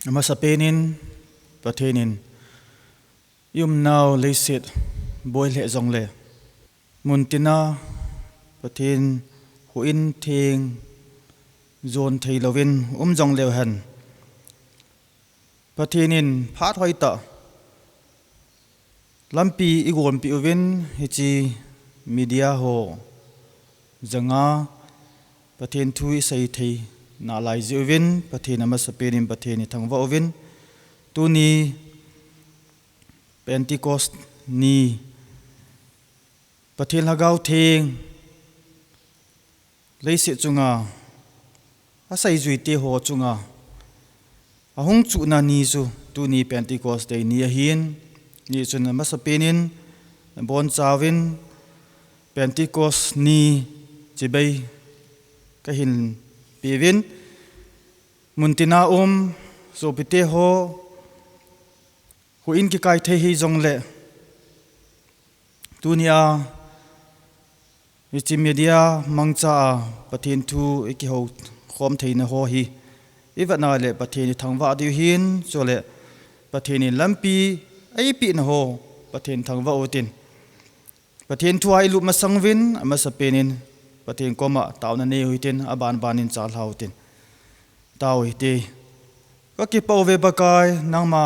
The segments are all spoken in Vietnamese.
ama sapenin pathenin yum naw leisit boy le zong le muntina pathin huin thing zon theilovin zong le han pathenin phat hoita lampi igol pi uvin hichi media ho zanga pathen thui sei thei na lai zivin pathen ama sapenin pathen ni thangwa ovin tuni Pentecost ni pathen lagaw theng leisi chunga asai zui te ho chunga ahung chu na ni chu tuni Pentecost day ni hin ni chun ama sapenin bon chawin Pentecost ni chibai kahin pivin muntina so pite ho huin ki kai the hi jong le tunia ichi media mangcha pathin thu eki ho khom theina ho hi iwana le patheni thangwa di hin chole patheni lampi ai pi na ho pathen thangwa otin pathen thu ai lu masangwin ama sapenin pathen koma tawna ne huitin aban banin chal hautin tawi te ka ki pawve bakai nangma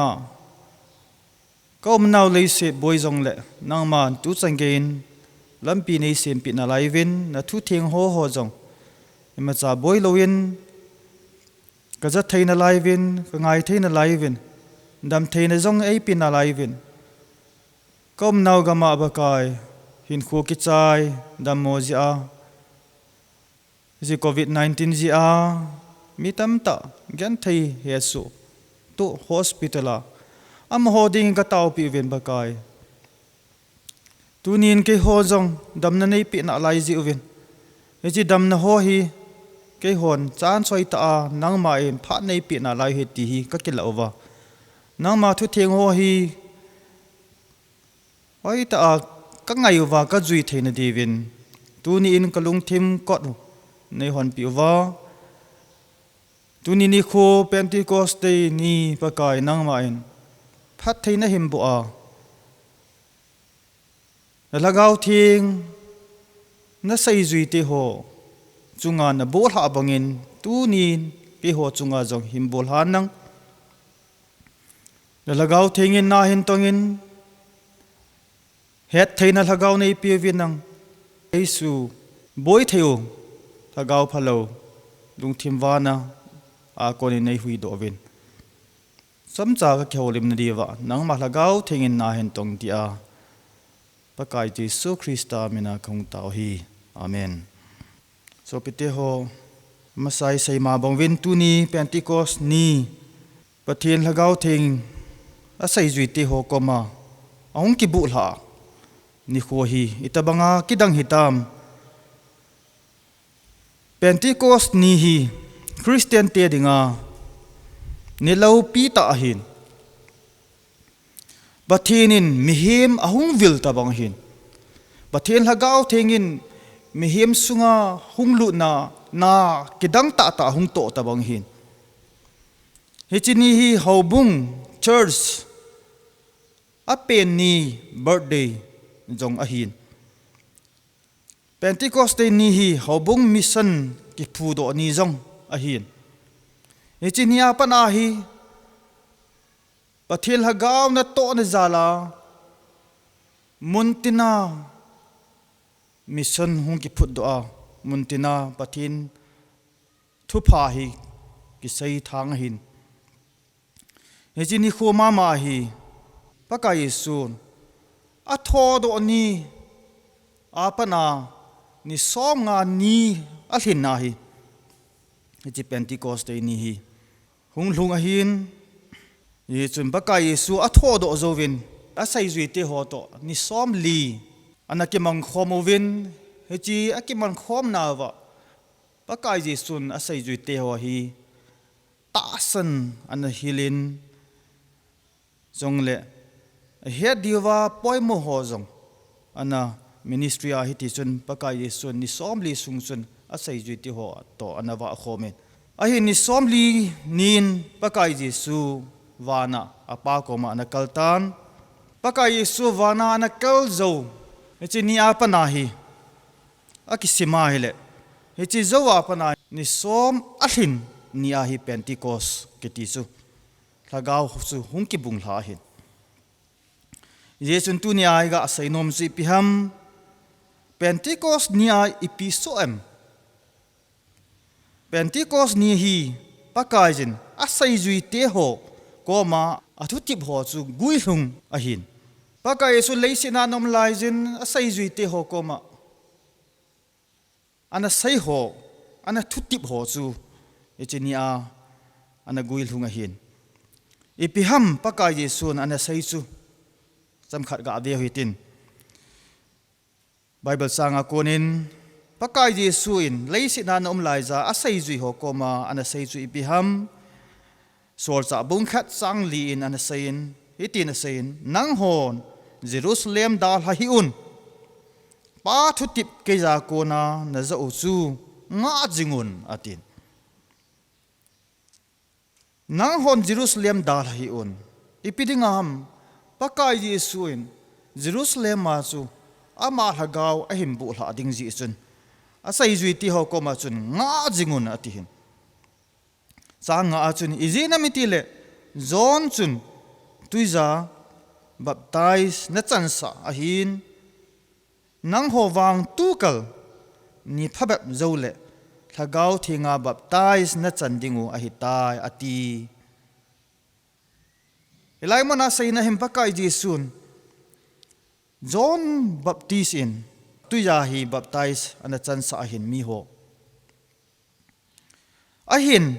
kom naw leise boy jong le nangma tu changgein lampi nei sem pi na laivin na thu theng ho ho jong ima cha boy loin ka za theina laivin ka ngai theina laivin dam theina jong ei pi na laivin kom naw gama bakai hin khu ki chai dam mo ji a ji COVID-19 ji a mi tam ta gan thei hesu to hospital am hoding ka taw pi ven bakai tunin ke ho jong dam na nei pi na lai ji uvin e ji dam na ho hi ke hon chan choi ta nang ma in pha nei pi na lai he ti hi ka kila over nang ma thu theng ho hi oi ta ka ngai wa ka zui theina divin tuni in kalung thim kot nei hon pi wa tuni ni kho Pentecost day ni pakai nang ma in phat theina him bu a lagaw thing na sai zui te ho chunga na bol ha bangin tunin ke ho chunga jong him bol han nang lagaw thingin na hin tongin het theina lagaw nei pi vin nang Jesu boy theo lagaw phalo lung thimwana a koni nei hui do vin samcha ka kheolim na diwa nang ma lagaw thingin na hin tong dia pakai Jesu Krista mina khong tau hi amen so pite ho masai sai ma bangwin tuni Pentecost ni pathen lagaw thing asai zui te ho koma ahung ki bu la ni kho hi itabanga kidang hitam Pentecost ni hi Christian te dinga ni lau pi ta hin bathenin mihim ahung vil tabang hin bathen lagaw thengin mihim sunga hunglu na kidang ta hung to tabang hin hichini hi haubung church apen ni birthday jong ahin Pentecost day ni hi haubung mission ki phudo ni jong ahin hichini apan a hi pathil hagaw na to na zala muntina mission hung ki phut do a muntina pathin thu pha hi ki sei thang hin hejini khoma ma hi pakai sun a tho do ni apana ni som nga ni a hin na hi heji Pentecost day ni hi hung lung a hin ye chun pakai Yesu a tho do zovin a sai zui te ho to ni som li anaki mang khomovin hechi akiman khom na wa pakai Yesu a sai zui te ho hi ta san an hilin zongle he diwa poimo ho zong ana ministry a hiti chun pakai Yesu ni som li sung chun a sai zui te ho to anawa khomen ahi ni somli nin pakai Jesu wana apa koma na kaltan pakai Jesu wana na kalzo echi ni apa nahi akisima hele echi zo apa na ni som ahin ni ahi Pentecost ketisu lagaw su hungki bung lahin Yesu tu ni ai ga sainom si piham Pentecost ni ai ipisoem Pentecost ni hi pakajin asai zui te ho koma athutip ho chu guilhung ahin pakai su leisina nom laijin asai zui te ho koma ana sai ho ana thutip ho chu echinia ana guilhung ahin ipiham pakai Jesu ana sai chu samkhat ga ade hitin Bible sanga konin pakai Jesu in leisina nom laiza asai zui ho koma ana sai chu ipiham sol cha bung khat sang li in ana sayin hitin sayin nang hon Jerusalem dal ha hi un pa thutip ke ja kona na za chu nga jingun atin nang hon Jerusalem dal hi un ipidingam pakai Jesu in Jerusalem ma chu ama hagaw ahim bu hla ding ji chun asai zui ti ho koma chun nga jingun atihin sanga chun izina mitile zon chun tuiza baptize na chansa ahin nang ho wang tukal ni phabap zole thagaw thinga baptize na chandingu ahitai ati elai mana saina him pakai Jesun John baptize in tuya hi baptize ana chansa ahin mi ho ahin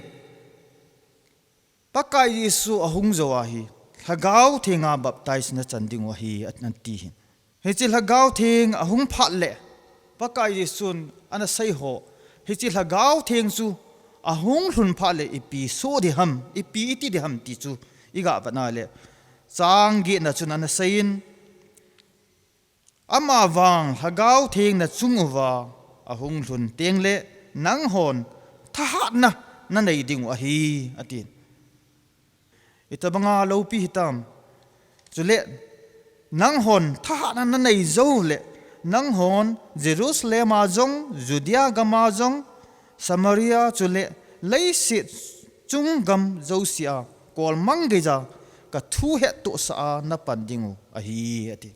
pakai Jesu ahung zawa hi thagaw thinga baptize na chandingu hi atnanti hin hechil hagaw thing ahung phat le pakai Jesun ana sai ho hechil hagaw thing chu ahung hlun phat le ipi so di ham ipi iti di ham ti chu iga bana le changi na chun ana sain ama wang hagaw thing na chunguwa ahung hlun teng le nang hon thahat na nei ding a hi atin itabanga lopi hitam chule nang hon thahat na nei zo le nang hon Jerusalem a jong Judea gama jong Samaria chule leisit chungam zosia kol manggeja ka thu he to sa na pandingu a hi ati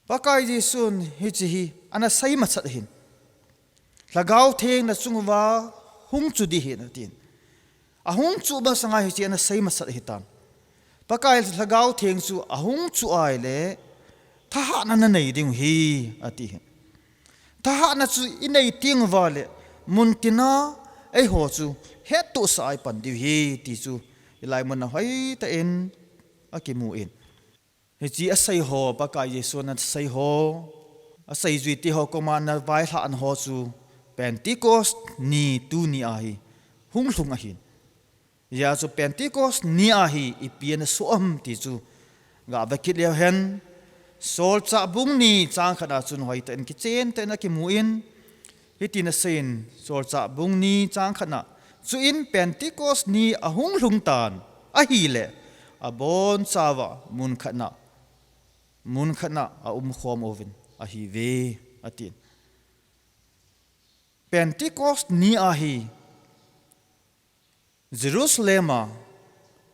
pakai Jesun hichi ana sai machat hin lagaw theng na chungwa hung chu di hin atin ahung chu ba sanga hichi ana sai machat hitan pakai lagaw theng chu ahung chu ai le thaha na nei ding hi ati thaha na chu inei ting wale muntina ei ho chu het to sai pan di hi ti chu ilai mon na hai ta en akimu in Heji asai ho pakai Jesu na sai ho asai zui ti ho koma na vai hla an ho chu Pentecost ni tu ni ahi hung hlung ahin ya chu Pentecost ni ahi ipian so am ti chu ga bakit le hen sol cha bung ni chang khada chun hoi ten ki chen ten ki muin hitin a sein sol cha bung ni chang khana chu in Pentecost ni ahung hlung tan ahi le abon chawa mun khana a khom ovin a hi ve atin Pentecost ni ahi Jerusalem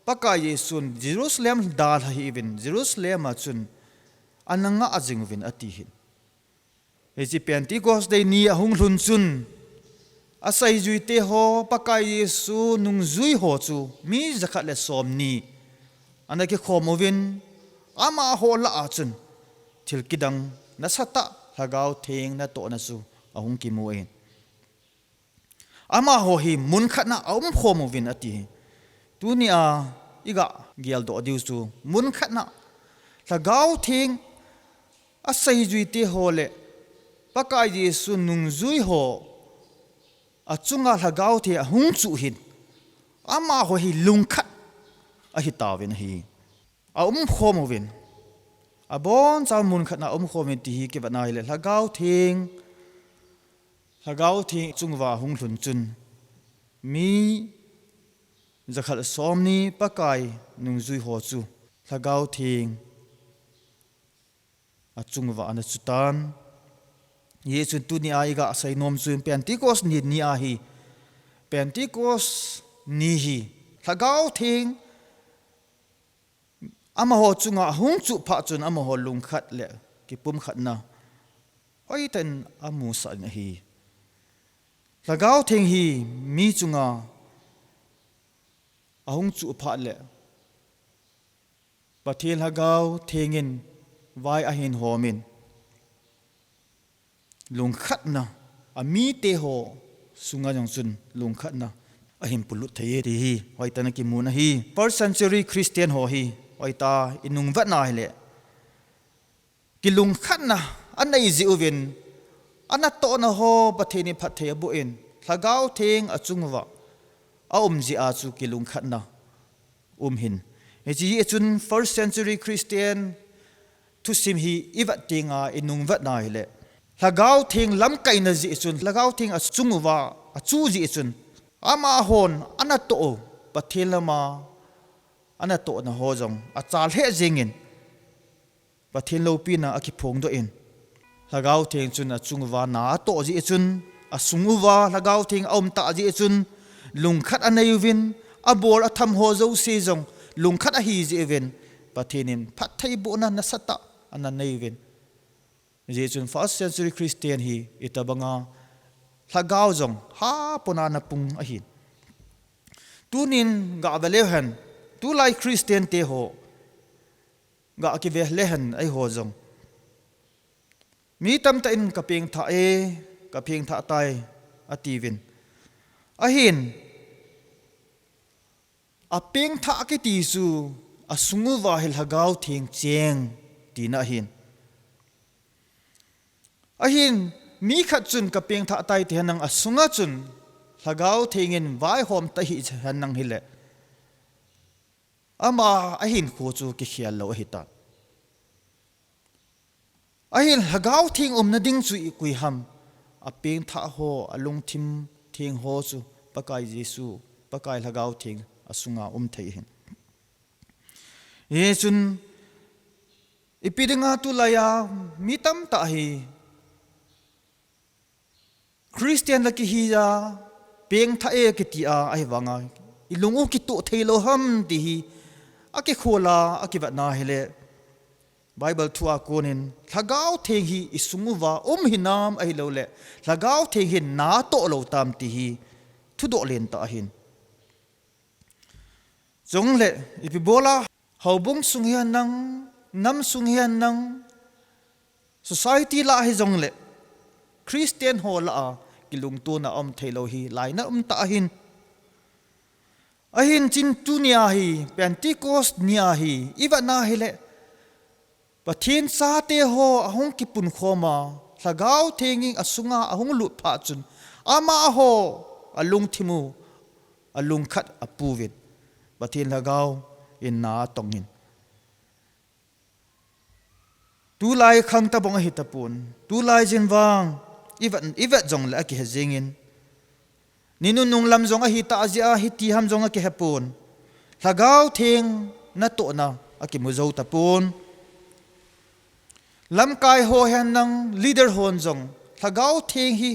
pakai Yesun Jerusalem dal hi vin Jerusalem chun ananga ajing vin ati hin heci Pentecost dei ni ahung hlun chun asai zui te ho pakai Yesu nung zui ho chu mi zakhat le som ni anaki khom ovin ama ho la achun thil kidang na sata hagaw theng na to na su ahung ki muin ama ho hi mun khatna aum khom vin ati tunia iga gial do diu su mun khatna hagaw theng asai zui te ho le pakai Jesu nung zui ho achunga hagaw the ahung chu hin ama ho hi lungkhat a hi tawin hi aum khomovin abon chaw mun khatna khomin ti hi ke banai le hagaw thing chungwa hung hlun chun mi zakhal som ni pakai nung zui ho chu lagau thing achung wa an chutan Yesu tu ni ai ga sai nom chu Pentecost ni a hi Pentecost ni hi lagau thing ama ho chunga hung chu pha chun ama ho lung khat le ki pum khat na hoi ten amu sa na hi lagau thing hi mi chunga ahung chu pha le pathil hagau thengin vai a hin homin lung khat na ami te ho sunga jong chun lung khat na ahim pulut thei ri hi hoi tan ki mu na hi first century Christian ho hi hoi ta inung vat na le ki lung khat na anai zi uven ana to na ho pathini phathe bu in lagau theng achungwa a ji a chu ki lung khat na hin e ji chun first century Christian thu sim hi iwat tinga inung vat na le lagau theng lam kai na ji chun lagau theng achungwa achu ji chun ama hon ana to pathilama ana to na ho jong a chal he jingin pathin lo pi na aki phong do in lagau theng chun achungwa na to ji chun asunguwa lagau theng om ta ji chun lungkhat anei win abor atham ho zo se jong lungkhat a hi ji ven pathinin phathai bu na nasata ana nei win je chun first century Christian hi itabanga lagau jong ha pona na pung a hi tunin ga belehan tu lai Christian te ho ga ki ve lehen ai ho jong mi tam ta in kapeng tha e kapeng tha tai ativin ahin apeng tha ki ti su asungu wa hil hagau thing cheng ti na ahin mi khat chun kapeng tha tai te nang asunga chun hagau thengin vai hom ta hi han nang hile ama ahin ko chu ki khial lo hi ta ahin hagau thing na ding chu i kui ham apeng tha ho alung thim thing ho chu pakai Jesu pakai hagau thing asunga thei hin Yesun ipidinga tu laya mitam ta hi Christian laki hi ya peng tha e ki ti a ai wanga ilungu ki to thailo ham ti hi aki khola aki va na hele Bible thua konin lagau theng hi isunguwa hinam ai lo le lagau theng hin na to lo tam ti hi thu do len ta hin jong le ipibola haubung sung hian nang nam sung hian nang society la hi jong le Christian ho la kilung tu na thailo hi laina ta hin ahin chin tu nia hi Pentecost nia hi iwa na hi le pathin sa te ho ahong kipun khoma lagau thenging asunga ahong lu pha chun ama ho alung thimu alung khat apuvin pathin lagau in na tongin tu lai khang ta bong hi tapun tu lai jin wang iwat jong la ki hejingin ninu nung lam jong a hi ta azia hi ti ham jong a ki hapun lagau theng na to na aki muzo tapun lam kai ho han nang leader hon jong lagau theng hi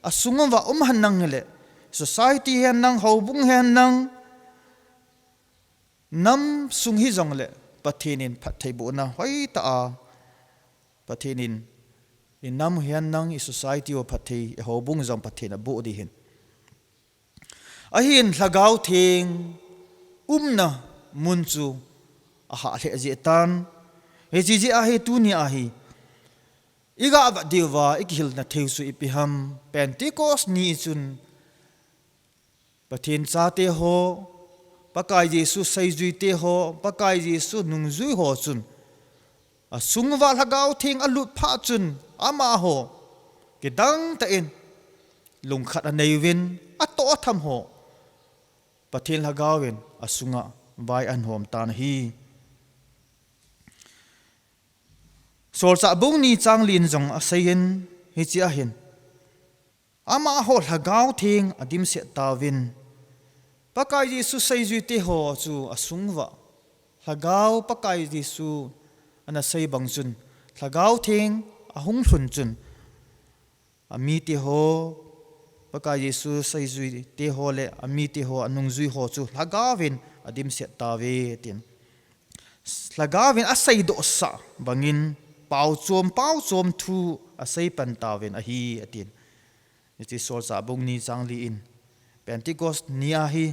asungom wa han nang le society han nang hobung han nang nam sung hi jong le pathinin phathai bu na hoi ta a pathinin in nam hian nang i society o phathei hobung jong pathina bu di hin ahin lagau theng na munchu a ha le je tan he ji a he tu ni a hi iga ba diwa ikhil na theu su ipiham Pentecost ni chun pathin cha te ho pakai Jesu sai zui te ho pakai Jesu nung zui ho chun a sungwa lagau thing alut pha chun ama ho kedang ta in lung khat anei win ato tham ho pathin lagawin asunga vai an hom tan hi sol sa bung ni chang lin jong asayin hi chi a hin ama ho lagau thing adim se tawin pakai Yesu sei zui te ho chu asungwa lagau pakai Yesu ana sei bang chun lagau thing ahung hlun chun ami te ho pakai Yesu sei zui te ho le ami te ho anung zui ho chu lagawin adim set ta ve tin lagawin asai do sa bangin pau chom thu asai pan ta ven a hi atin ti sol sa bung ni changli in Pentecost nia hi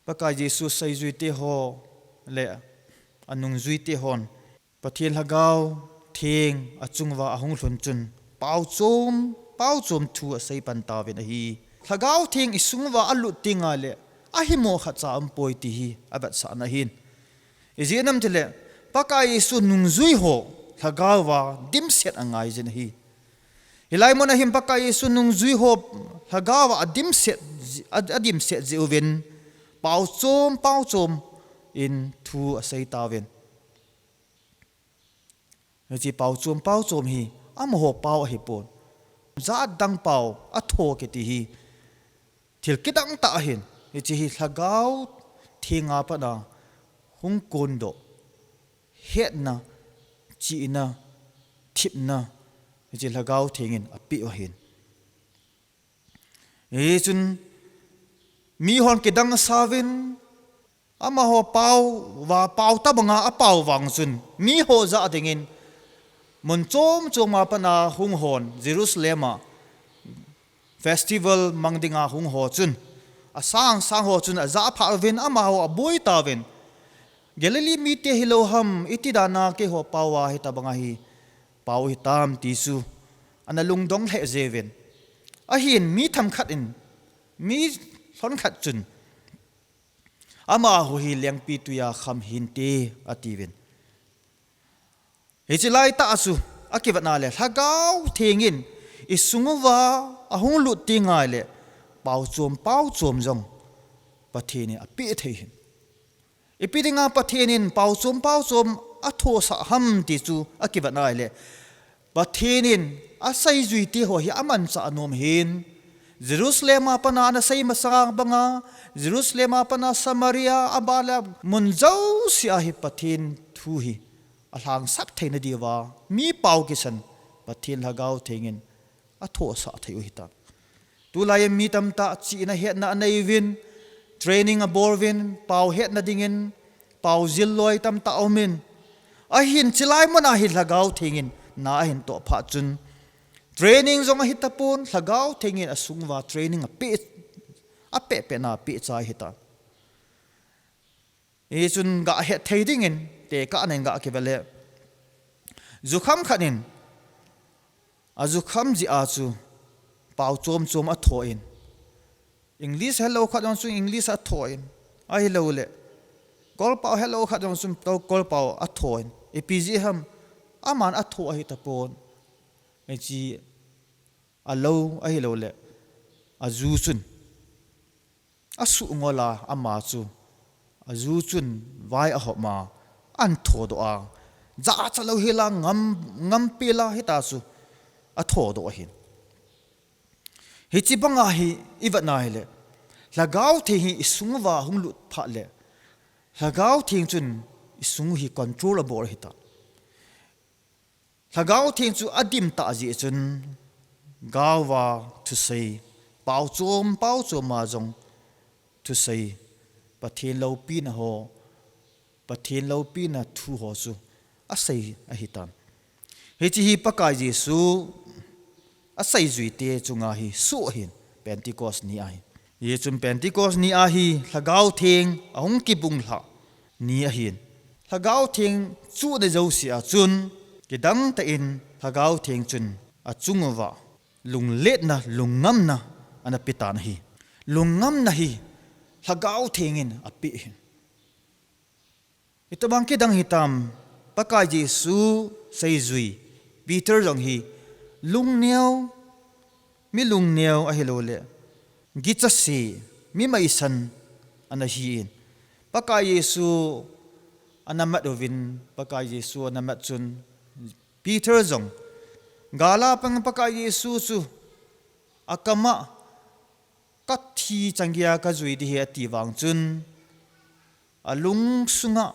pakai Yesu sei zui te ho le anung zui te hon pathian lagau thing achungwa ahung hlun chun pau chom thu asai pan ta ven a hi lagau thing isungwa alu tinga le a hi mo kha cha am poi ti hi abat sa na hin izinam tile pakai Yesu nung zui ho lagawa dim set angai jin hi hilai mona him pakai Yesu nung zui ho lagawa adim set zeuven pau chom in thu asai ta ven ji pau chom hi am ho pau hi pon za dang pau a tho ke ti hi thil kidang ta hin ji hi lagau thinga pa na hung kon do het na chi na thip na ji lagau thingin api wa hin chun mi hon ke dang savin ama ho pau ta banga a pau wang chun mi ho za dingin mun chom ma pa na hung hon Jerusalem festival mangdinga hung ho chun a sang ho chun a za pha vin ama ho a boi ta vin Galilee mi te hilo ham itidana ke ho pawa hi tabanga hi pau hi tam ti su ana lungdong le zeven a hin mi tham khat in mi thon khat chun ama ho hi leng pi tu ya kham hin te ativen hechilai ta asu akivat na le lagau thengin isungwa ahung lu tinga le pau chom jong pathini api thei hin ipidinga pathenin pau chom atho sa ham ti chu akivat na le pathenin asai zui ti ho hi aman cha anom hin Jerusalem apana na sai masang banga Jerusalem apana Samaria abala munjau si ahi pathin thu hi alang sap theina diwa mi pau kisan pathin lagau thengin atho sa theu hita tu lai mi tam ta chi na het na nei win training a borvin pau het na dingin pau zil loi tam ta omin a hin chilai mona hi lagau thengin na hin to pha chun training zong a hitapun lagau thengin asungwa training a pe na pe chai hita e chun ga het theidingin te ka nen ga ke bele zukham khanin azukham ji a chu pau chom a thoin English hello khat on su English a thoin a hello le kol pau hello khat on su kol pau a thoin epg ham aman a tho hi tapon e ji alo a hello le azu chun asu ngola ama chu azu chun vai a homa an tho do a za chalo hila ngam pela hita su a tho do hin hichibanga hi ivat na hele lagau the hi isungwa hunglu pha le lagau thing chun isung hi controllable hita lagau thing chu adim ta ji chun gawa to say pau chom ma jong to say pathin lo pi na ho pathin lo pi na thu ho su asai a hitam hechi hi pakai Jesu asai zui te chunga hi su hin Pentecost ni ai ye chum Pentecost ni a hi lagau thing ahung ki bung hla ni a hin lagau thing chu de zo si a chun kidang ta in lagau thing chun a chungwa lung let na lungam na ana pitan hi lungam na hi lagau thingin api hin itabang kidang hitam pakai Jesu sei zui Peter jong hi lung neo a hello le gicha si mi mai san ana hi in pakai Yesu anamat ovin pakai Yesu anamat chun Peter jong gala pang pakai Yesu chu akama cắt thi chẳng gia cái duy đi hết tì vàng chun lung sunga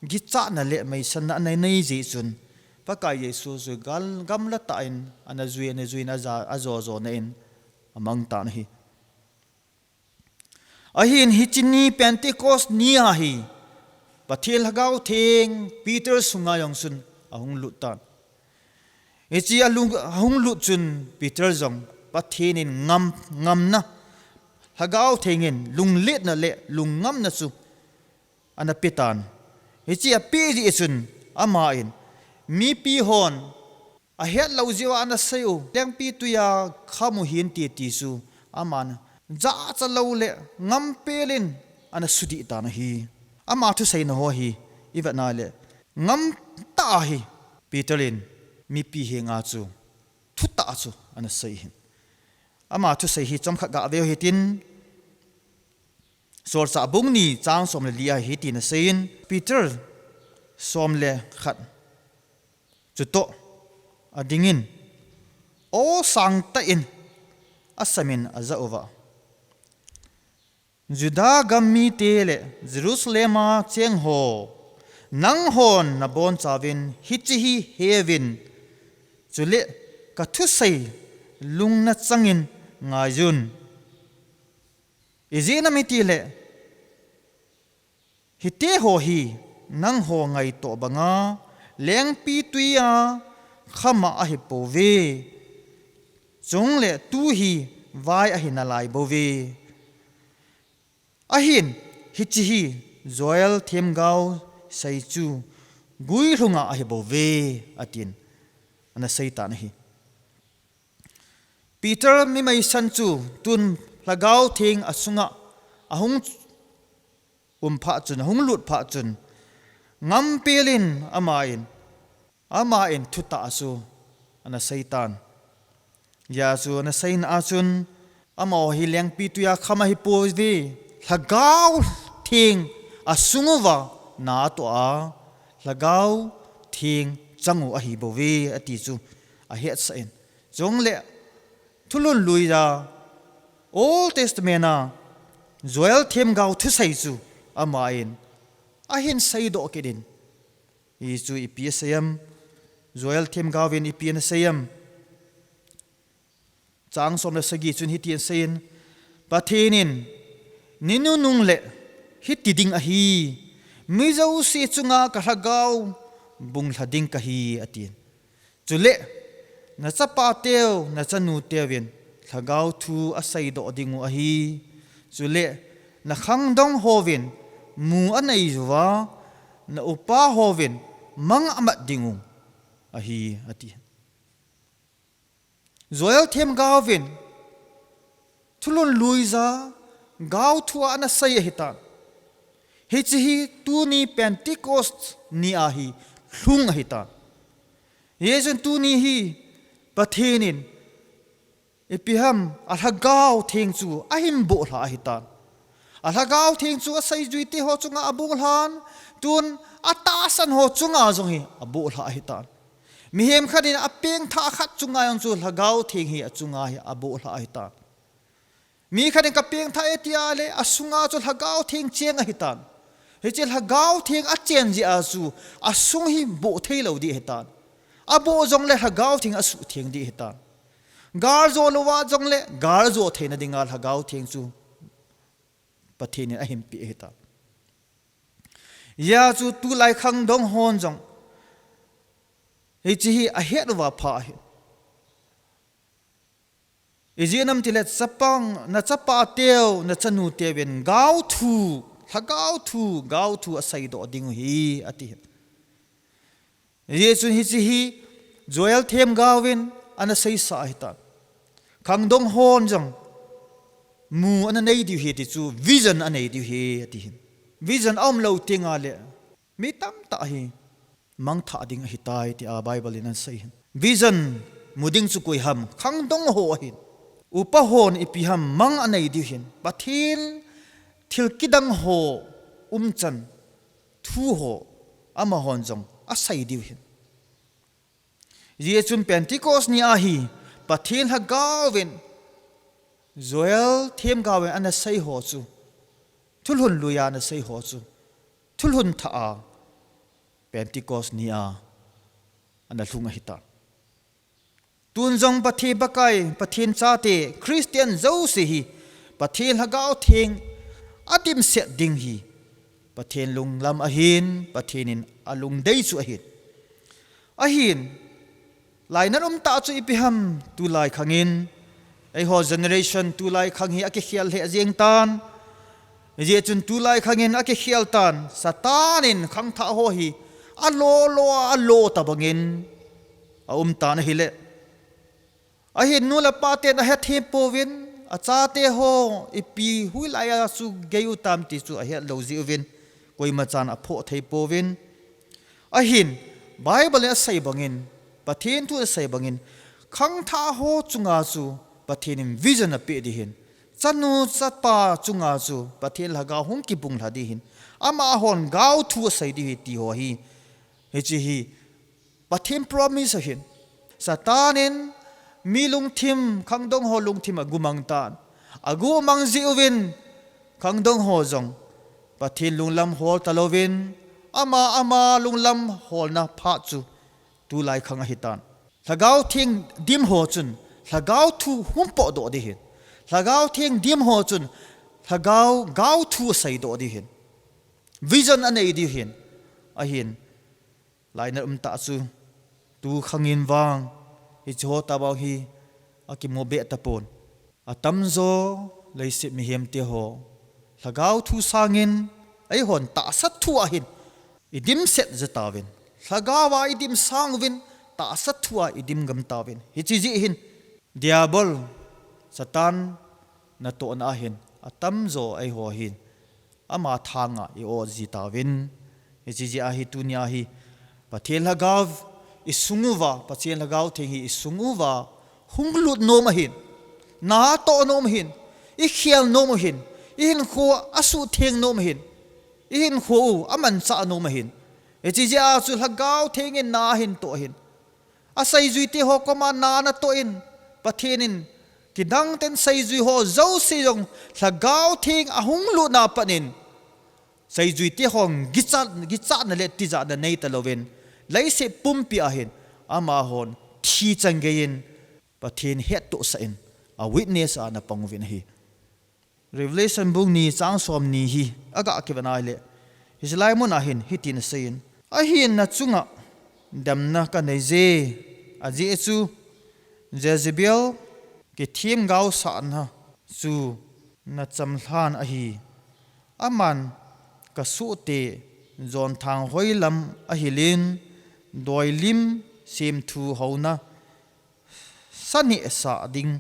ghi cha na lệ mày sân na này gì chun và cái Giêsu rồi gam la ta in anh duy na za azo na in among ta hi ahin hichini Pentecost ni a hi pathil hagau theng Peter sunga yong sun ahung lut tan echi ahung lut chun Peter jong pathin ngam na hagau thengin lung let na le lung ngam na chu ana pitan echi a pi ji chun ama in mi pi hon a het lo jiwa ana sayu teng pi tu ya khamu hin ti su aman za cha lo le ngam pelin ana sudi ta na hi ama thu sei na ho hi iwa na le ngam ta hi Peterin mi pi he nga chu thu ta chu ana sei hin ama thu sei hi chom kha ga ve hi tin sor sa bung ni chang som le lia hi tin sein Peter som le khat chu to adingin o sang ta in asamin aza ova Juda gammi tele Jerusalema cheng ho nang hon na bon chawin hichi hi hevin chule ka thu sei lung na changin ngayun izina mitile hite ho hi nang ho ngai to banga leng pi tuya khama a hi pove chung le tu hi vai a hi na lai bove ahin hichi hi Joel them gau sai chu gui runga a hi bove atin ana saitan hi Peter mi mai san chu tun lagau thing asunga ahung pha chun ahung lut pha chun ngam pelin amain thuta asu ana saitan ya chu ana sain achun amo hi leng pi tuya khama hi povi lagau thing asunguwa na to a lagau thing changu a hi bovi ati chu a het sain jong le thulun luida Old Testament a Joel them gau thu sai chu amain ahin sai do kedin isu ipsayam Joel them gawin ipin sayam chang som la sagi chun hitian sayin pathenin ninu nung le hitiding a hi mizau si chunga ka hagau bung hlading ka hi atin chule na chapa teo na chanu tewin hagau thu asai do dingu a hi chule na khangdong hovin mu anei zuwa na upa hovin mang amat dingu ahi ati Joel them gawin thulun luiza gaw thua ana sai hitan hichi tu ni Pentecost ni ahi hlung hitan yesun tu ni hi pathenin epiham alhagaw theng chu ahim bo hla hitan alhagaw theng chu asai juite ho chunga abul han tun atasan ho chunga jong hi abu hla hitan mihem khadin apeng tha khat chunga yang chu lagaw theng hi achunga hi abu hla hitan mi khadin kapeng tha etiale asunga chu lagaw theng cheng hitan hechel lagaw theng a chen ji asu asung hi bo theilo di hitan abo jong le lagaw theng asu theng di hitan gar zo lowa jong le gar zo theina dinga lagaw theng chu pathini ahim pi hitan ya chu tu lai khang dong hon jong hichi hi a het wa pha hi izinam tilet sapang na chapa teo na chanu tewen gaw thu asai do ding hi ati yesu hichi hi Joel them gawin ana sei sa hitan khang dong hon jong mu ana nei di hi ti chu vision anei di hi ati vision om lo tinga le mi tam ta hi mang tha ding hi tai ti a Bible in an sei vision muding chu koi ham khang dong ho hin upa hon ipi ham mang anei di hin pathil thil kidang ho chan thu ho ama hon jong asai di hin Yechun Pentecost ni a hi pathil ha gawin Joel thêm gawe ana sei ho chu thul hun luya na sei ho chu thul hun tha a Pentecost ni a ana thunga hita tun jong pathi bakai pathin cha te Christian zo se hi pathin hagao thing atim set ding hi pathin lung lam ahin pathinin alung dei chu ahin lainan ta chu ipiham tu lai khangin ai ho generation tu lai khang hi ake khial he jeng tan je chun tu lai khangin ake khial tan satanin khang tha ho hi alo ta bangin ta na hile ahin nula paten a het he povin a cha te ho ipi hui lai a su geu tam ti chu a het lo ji vin koi ma chan a pho thei povin ahin bible a sai bangin pathin tu a sai bangin khang tha ho chunga chu pathinim vision a pe di hin chanu chapa chunga chu pathil haga hung ki bung la di hin ama hon gau thu sai di ti ho hi he chi hi pathim promise hin satanin milung thim khangdong ho lung thim agumang tan agu mang ziwin khangdong ho jong pathil lunglam hol talovin ama lunglam hol na pha chu tu lai khang hitan lagau thing dim ho chun lagau thu humpo do di hin lagau thing dim ho chun lagau gau thu sai do di hin vision anei di hin ahin laina ta chu tu khangin wang hi cho ta ba hi akimo be tapon atam zo leisi mi hem te ho lagau thu sangin ai hon ta sat thu ahin idim set zatawin lagawa idim sangwin ta sat thua idim gam tawin hi chi ji hin diabol satan na to na hin atam zo ai ho hin ama thanga I o ji tawin hi chi ji a hi tunia hi pathel lagaw isunguwa pathel lagaw thengi isunguwa hunglut nom hin na to nom hin I khial nom hin in kho asu theng nom hin in kho aman cha nom hin hi chi ji a chu lagaw thengin na hin to hin asai zui te ho koma na na to in pathenin kidang ten sai zui ho zo si jong lagaw thing ahung lu na panin sai zui te hong gicha na le ti za na nei talowen leise pumpi ahin ama hon thi changein pathin het to sa in a witness ana pangwin hi revelation bung ni chang som ni hi aga akibanai le hislai mun ahin hitin sein ahin na chunga damna ka nei je aji chu Jezebel ke thim gau sa na chu na chamhlan a hi aman ka su te zon thang hoilam a hilin doilim sim thu hona sani sa ding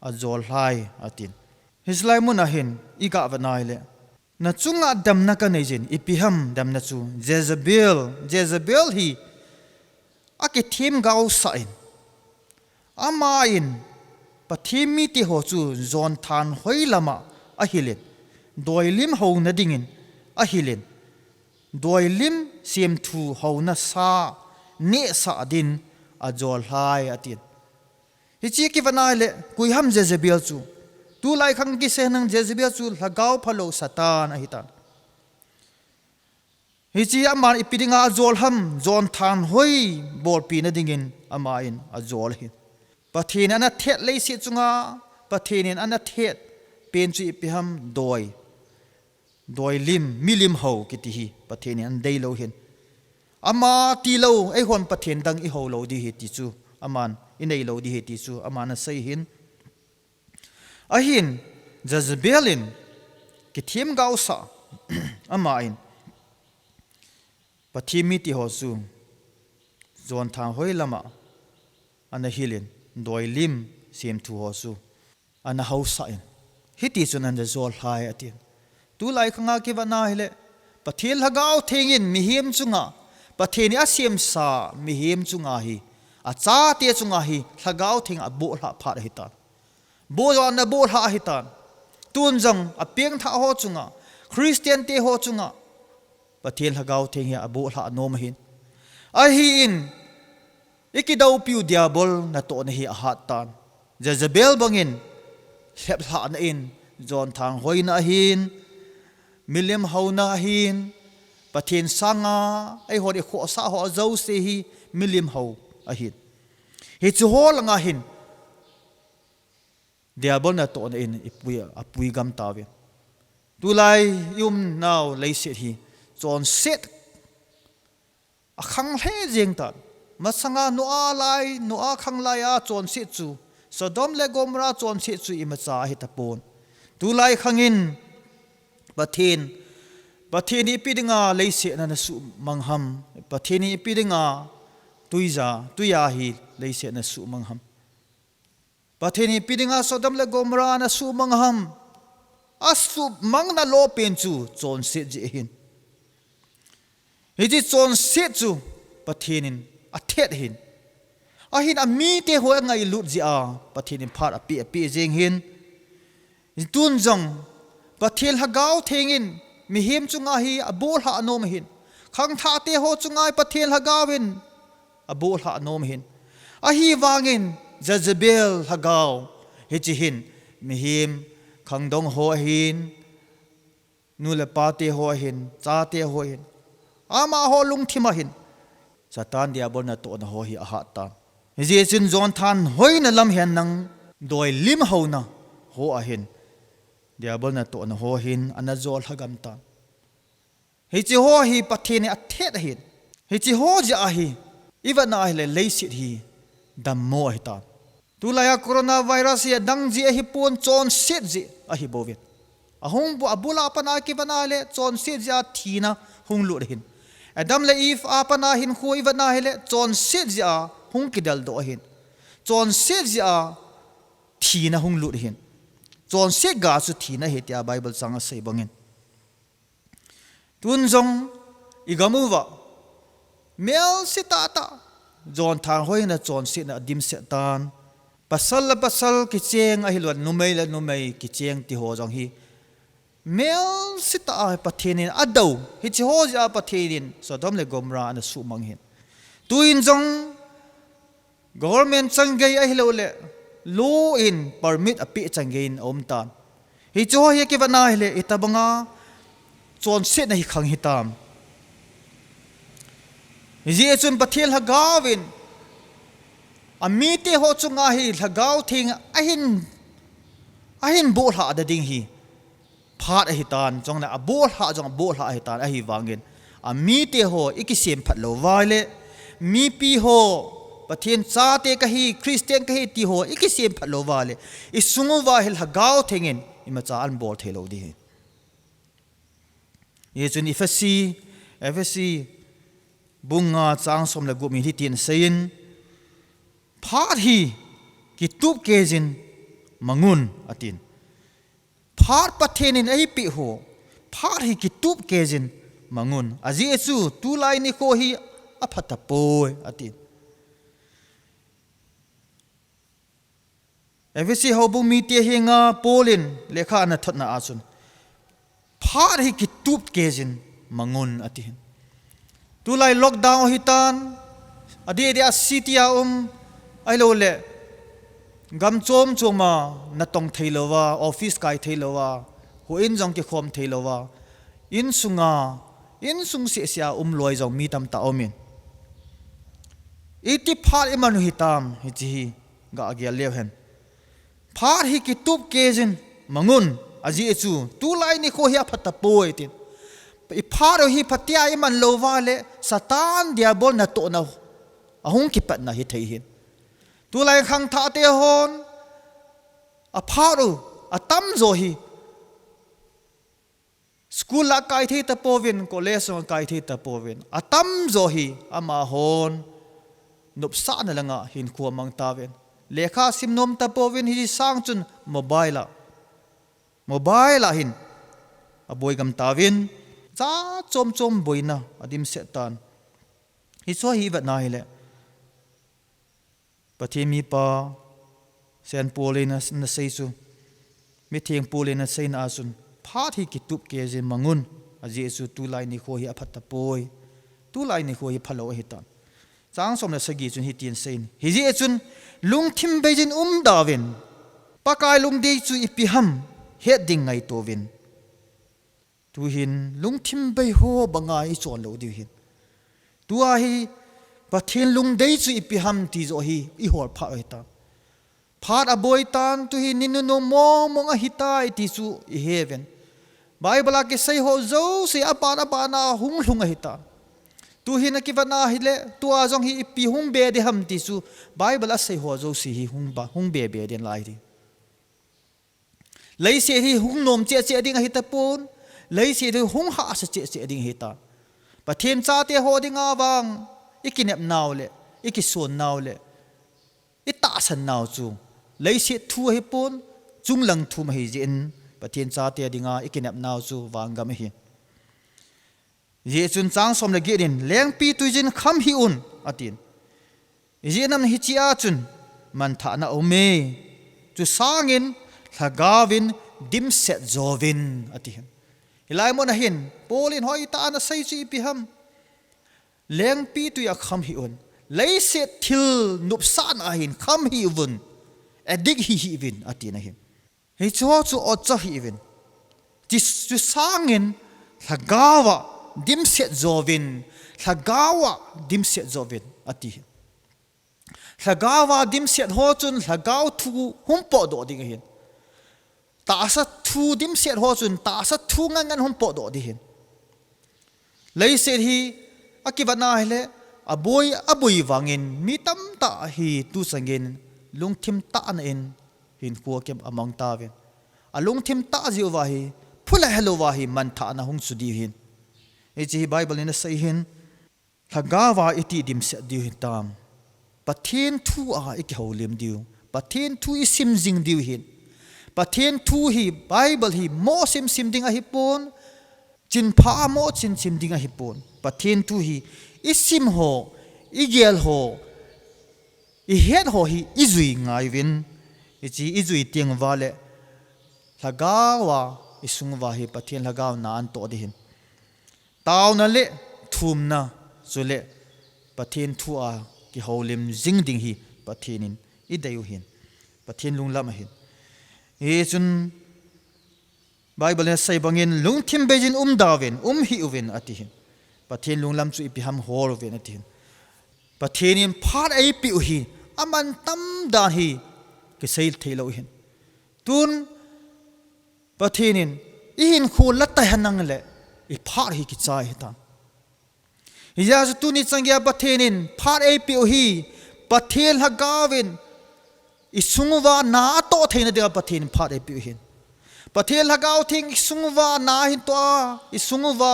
a zol hai atin hislai mun ahin iga vanai le na chunga damna ka nei jin ipiham damna chu Jezebel hi ake thim gau sa in ama in pathimi ti ho chu zon than hoilama a hilin doilim ho na dingin a hilin doilim sim thu ho na sa ne sa din a jol hai atin hi chi ki vanai le kui ham Jezebel chu tu lai khang ki se nang Jezebel chu lagaw phalo satan a hitan hi chi aman ipidinga jol ham zon than hoi bol pi na dingin ama in a jol hi pathin ana thet leisi chunga pathinin ana thet pen chu ipiham doi lim milim ho kiti hi pathin an dei lo hin ama ti lo ai hon pathin dang I ho lo di hi ti chu aman inei lo di hi ti chu amana sei hin ahin Jezebelin ki thim gau sa ama in pathimi ti ho su zon thang hoi lama ana hilin doilim sim thu ho su ana hausa in hiti chunan de zol hai atin tu lai khanga ki wana hele pathil hagau thengin mihim chunga patheni asiam sa mihim chunga hi acha te chunga hi hagau theng abo hla pha hitan bo na bo hla hitan tun jang apeng tha ho chunga Christian te ho chunga pathil hagau theng ya abo hla nom hin a hi in ikidau piu diabol na to na hi a hat tan Jezebel bangin hep ha na in John thang hoi na hin Milliam hau na hin pathin sanga ai ho de kho sa ho zo se hi Milliam hau a hin hi chu ho langa hin diabol na to na in apui gam tawe tu lai yum now lei se hi John set a khang he jeng ta masanga no a lai no a khang lai a John se chu Sodom le Gomorrah John se chu imacha hi tapon tu lai khangin Pathini pidinga leise na su mangham Pathini pidinga tuya hi leise na su mangham Pathini pidinga Sodom le Gomorrah na su mangham asu mangna lo pen chu John se ji hin hiji John se chu Pathinin athet hin a hin ami te ho ngai lut ji a Pathinin phat api jeng hin tun jong Pathil hagau thengin mi him chunga hi abol ha anom hin khang tha te ho chungai Pathil hagawin abol ha anom hin a hi wangin Jezebel hagau hi chi hin mi him khang dong ho hin nu le pa te ho hin cha te ho hin ama ho lung thima hin Satan diabol na to na ho hi a ha ta ji chin zon than hoi na lam hen nang doi lim ho na ho a hin diabol na to na ho hin anazol hagam ta hi chi ho hi Pathini athet hin hi chi ho ja hi iwana hi le leisit hi dam mo hi ta tu la ya coronavirus ya dang ji hi pon chon set ji a hi bovit ahung bu abula pana ki bana le chon set ja thina hung lu hin Adam le Eve apana hin khu iwana hi le chon set ja hung kidal do hin chon set ja thina hung lu hin John se ga su thina hetia Bible sanga sei bangin tun jong igamuwa mel sitata John thang hoi na John se na dim se tan pasal ki cheng a hilwan numei ki cheng ti ho jong hi mel sita Pathinin adau hi chi ho ja Pathinin Sodom le Gomorrah na su manghin tuin jong government changai a hilo le law in permit api changain om tan hi cho hi ki bana hele itabanga chon se na hi khang hitam ji chun Pathil hagawin ami te ho chunga hi hagaw thing ahin bol ha da ding hi phat a hitan chong na bol ha hitan a hi wangin ami te ho ikisem phat lo wale mi pi ho Pathin cha te ka hi Christian ka hi ti ho ikisem phalo wale isungu wa hil hagau thengin imacha an bol thelo di ye chun FSC bunga chang som la gumi hi tin sein phat hi ki tup kezin mangun atin phat Pathinin ai pi ho phat hi ki tup kezin mangun aji chu tu lai ni ko hi aphata poi atin FSC hobu mi te hinga polin lekha na thotna asun phar hi ki tup kezin mangun atin tu lai lockdown hitan adi dia city ai lo le gam chom choma na tong theilowa office kai theilowa hu in jong ki khom theilowa in sung se sia loi jong mi tam ta omin iti phar imanu hitam hi chi ga agya lew hen phar hi ki tup kezin mangun aji chu tu lai ni kho hi phata poi tin i phar hi phatia iman lo wale Satan diabol na to na ahung ki pat na hi thei hin tu lai khang tha te hon a pharu atam zo hi school la kai thi ta povin college on kai thi ta povin atam zo hi ama hon nup sa na langa hin khuwa mang tawen lekha simnom ta povin hi sang chun mobile hin aboi gam tawin cha chom boina adim setan hi so hi va na hele pathimi pa sen polina na sei chu mi theng polina sei na asun phat hi kitup ke je mangun aji chu tu lai ni kho hi aphat poi tu lai ni kho hi phalo hi tan chang som na sagi chun hi tin sein hi ji chun lung thim beijin dawin pakai lung dei chu ipiham het ding ngai to win tu hin lung thim bei ho bangai chon lo di hin tua hi pathian lung dei chu ipiham ti zo hi I hor pha oi ta phat aboi tan tu hi ninu no mo monga hitai ti chu I heaven Bible ke sei ho zo se apana pana hung hlunga hita tu hi na kivana hile tua jong hi ipi hung be de ham ti chu Bible a sei ho zo si hi hung be den lai ri lấy xe thì hung nôm che ding hita pun lấy xe thì hung ha sa che ding hita pa thiên cha te ho ding awang ikinep naw le ikison naw le ita san naw chu lấy xe thu hi pun chung lang thu ma hi jin pa thiên cha te dinga ikinep naw chu wanga ma hi ye chun chang som le ge din leng pi tu jin kham hi un atin ye nam hi chia chun man tha na ome chu sangin thagawin dim set zovin atihan hilai mon hin polin hoi ta na sei chi piham leng pi tu ya kham hi un lei se thil nup san a hin kham hi vun adik hi vin atina hin he cho chu o cha hi vin ti su sangin thagawa dim set zovin thagawa dim set zovin ati thagawa dim set ho chun thagaw thu hum po do ding hin ta sa thu dim set ho chun ta sa thu ngan hum po do di hin lei se hi akivana hele aboi wangin mi tam ta hi tu sangin lungthim ta na in hin ko kem among ta ven a lungthim ta jiu wa hi phula hello wa hi man tha na hung su di hin e chi Bible in a say hin thagawa iti dim set di hin tam pathin thu a ik holim diu pathin thu isim jing diu hin pathian thu hi Bible hi mo sim ding a hi pon chin pha mo chin sim ding a hi pon pathian thu hi isim ho igel ho I het ho hi izui ngai win ichi izui tiang wale lagawa isungwa hi pathian lagaw na an to di hin taw na le thum na chule pathian thu a ki holim jing ding hi pathianin I dayu hin pathian lunglam hin e chun Bible na say bangin lungthim bejin dawin hi uwin atihin pathian lunglam chu ipiham hor uwin atihin pathianin phat ai pi hi aman tam da hi ke sail thelo hin tun pathianin ihin khul latai hanang le I phat hi ki chai hita ya chu tuni changya pathianin phat ai pi hi pathian hagawin isungwa na to theina de pathin phat e pi hin pathil hagaw thing isungwa na hin to isungwa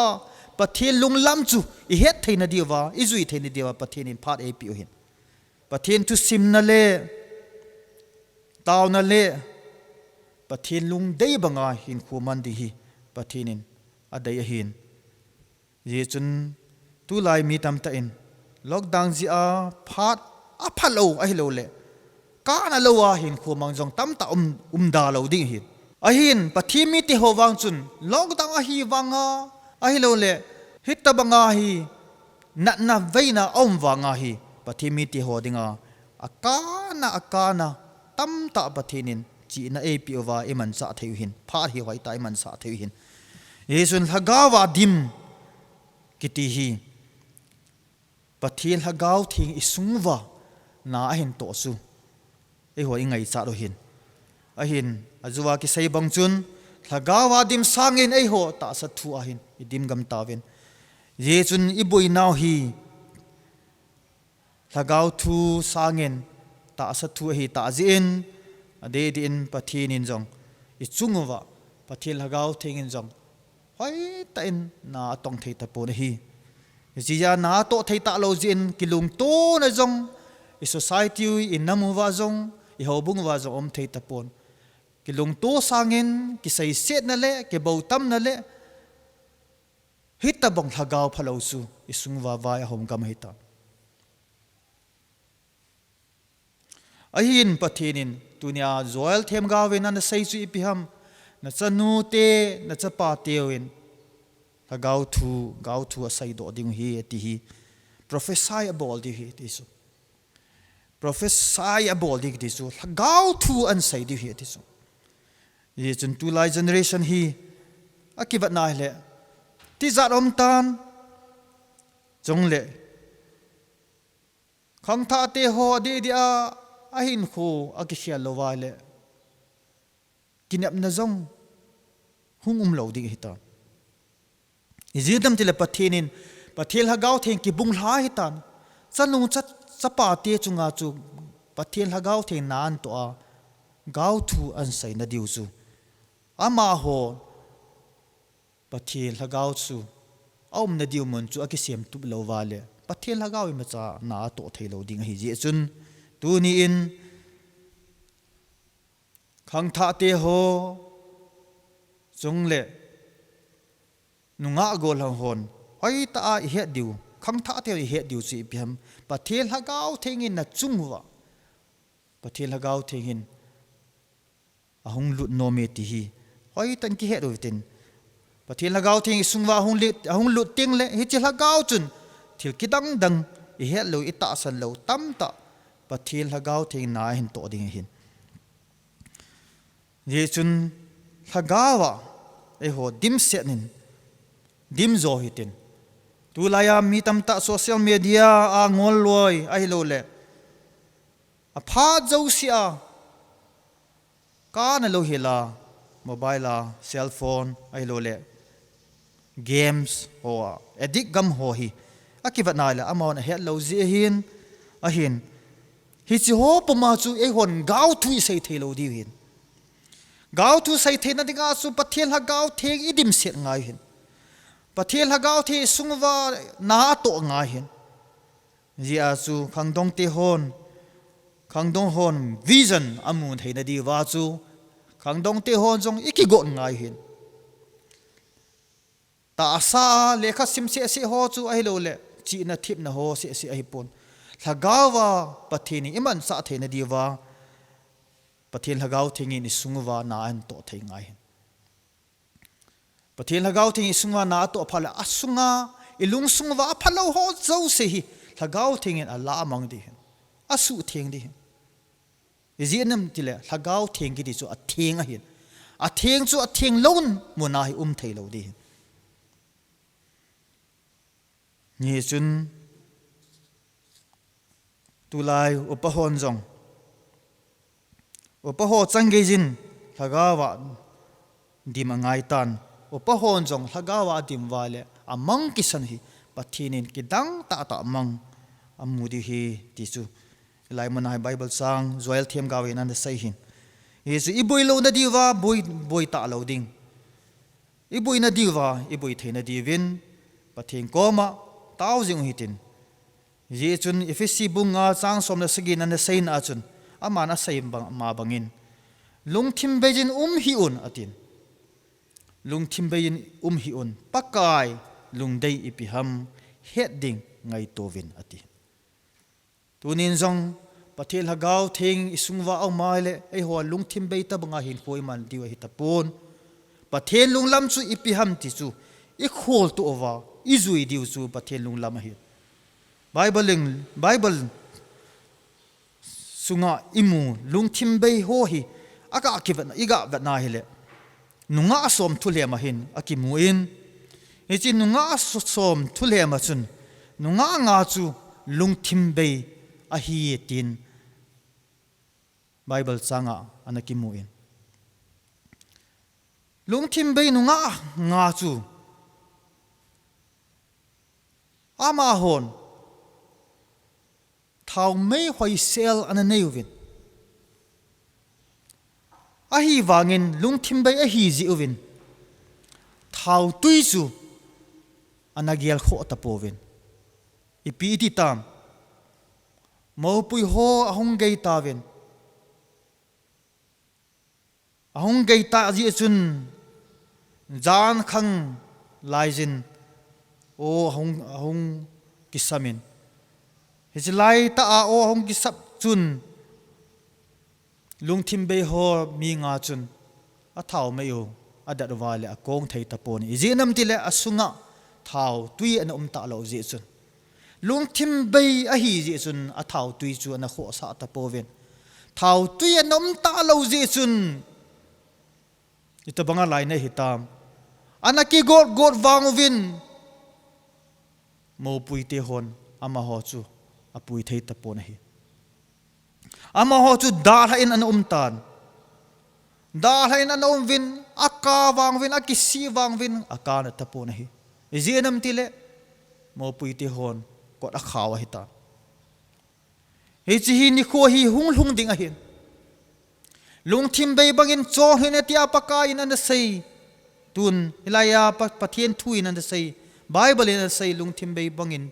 pathil lunglam chu I het theina diwa izui theina diwa pathin in phat e pi hin pathin tu sim na le taw na le pathin lung dei banga hin khuman di hi pathinin adai hin ye chun tu lai mi tam ta in lockdown ji a phat a phalo a hi lo le kana lowa hin khumang jong tam ta da lo ding hin a hin pathimi ti ho wang chun lockdown a hi wanga a hi lo le hitta banga hi na veina wanga hi pathimi ti ho dinga akana tam ta pathinin chi na api wa iman sa theu hin pha hi hoi ta iman sa theu hin yesun hagawa dim kiti hi pathil hagaw thing isungwa na hin to su e hoi ngai cha ro hin a hin azuwa ki sei bang chun thagawa dim sangin e ho ta sa thu a hin idim gam tawin ye chun ibui naw hi thagaw thu sangin ta sa thu hi ta jin ade din pathin in jong I chungwa pathil hagaw thingin jong hoi ta in na tong thei ta pon hi jiya na to thei ta lo jin kilung to na jong I society in namu wa jong I hobung wa jong om thei ta pon kilung to sangin ki sai set na le ke bautam na le hita bong hagaw phalo su isungwa wa hom kam hita ahin pathinin tunia zoil them gawin an sei chu ipiham na chanu te na chapa tewin hagaw thu asai do ding hi ti hi prophesy about di hi ti su prophesy a bol dik disu gau thu an sai di hi disu ye chun tu lai generation hi akivat na le ti zat om tan jong le khang tha te ho de dia a hin khu akishia lowa le kinap na zong hung lo dik hi ta izidam tile pathinin pathil ha gau theng ki bung hla hi tan chanung chat chapa te chunga chu pathil ha gau theng nan to a gau thu an sai na diu chu ama ho pathil ha gau chu aum na diu mon chu akisem tu lo wale pathil ha gau ma cha na to thei lo ding hi ji chun tu ni in khang tha te ho chung le nunga gol hon hoi ta a he diu khang tha te he diu chi biam pathil ha gau thengin na chungwa pathil ha gau thengin ahung lut no me ti hi hoi tan ki he ro tin pathil ha gau theng sungwa ahung lut ting le hi chi ha gau chun thil ki dang dang i he lo i ta san lo tam ta pathil ha gau theng na hin to ding hin ye chun ha gawa e ho dim se nin dim zo hitin tu laya mi tam ta social media a ngol loi ai lo le a pha zo sia ka na lo hila mobile a cell phone ai lo le games ho edit gam ho hi akivat na la amon he lo zi hin a hin hi chi ho puma chu e hon gau thui sei thei lo di hin gau thu sei thei na dinga chu pathil ha gau theng idim set ngai hin pathil ha gau the sungwa na to ngai hin zia chu khangdong te hon khangdong hon vision amun thei na di wa chu khangdong te hon jong ikigo ngai hin ta sa lekha sim se ho chu ai lo le chi na thip na ho se ai pon thagawa pathini iman sa the na di wa pathil ha gau thingi ni sungwa na an to thei ngai hin pathil ha gau thingi sungwa na to phala asunga ilung sungwa phalo ho zo se hi ha gau thingin ala amang di hin asu theng di hin izinam tile ha gau theng gi di chu a theng a hin a theng chu a theng lon mona hi thei lo di hin ni chun tulai upahon jong upaho changgejin thagawa dimangai tan upahon jong thagawa dim wale amang kisan hi pathinin kidang ta ta mang amudi hi tisu lai manai bible sang joel them gawin an sai hin yesu iboi lo na diwa boy ta lo ding iboi na diwa iboi theina divin pathing koma taujing hitin ye chun efesi bunga chang somna sigin an sai na chun amana sai ma bangin lungthim bejin hi un atin lungthim bejin hi un pakai lungdei ipiham heading ngai tovin ati tunin jong pathil hagau thing isungwa au maile ei ho lungthim bei ta banga hin hoi man diwa hi tapon pathil lunglam chu ipiham ti chu i khol to over izui diu chu pathil lunglam hi bible sunga imu lungthim bei ho hi aka akivat iga vatna hile nunga som thule ma hin akimu in echi nunga som thule ma chun nunga nga chu lungthim bei a hi tin bible changa anakimu in lungthim bei nunga nga chu ama hon thau mei hoi sel ana neuvin a hi wangin lungthim bei a hi zi uvin thau tui chu anagial kho tapovin ipi ti tam mo pui ho ahong gei tawin ahong gei ta ji chun jan khang laijin o ahong kisamin hizlai ta a o hong ki sap chun lungthim bei ho mi nga chun a thau mai yo adat wale a kong thei taponi izinam tile asunga thau tui an ta lo ji chun lung thim bay a hi ji chun a thau tui chu na kho sa ta poven thau tui anom ta lo ji chun ita banga lai na hitam anaki god wangwin mo pui te hon ama ho chu a pui thei ta pon hi ama ho chu da in an tan da in an win aka wangwin akisi wangwin aka na ta pon hi zenam tile mo pui te hon ko a khawa hi ta hi chi hi ni kho hi hung ding a hin lung thim bay bangin cho hin atia paka in an sei tun ilaya pathian thu in an sei bible in an sei lung thim bay bangin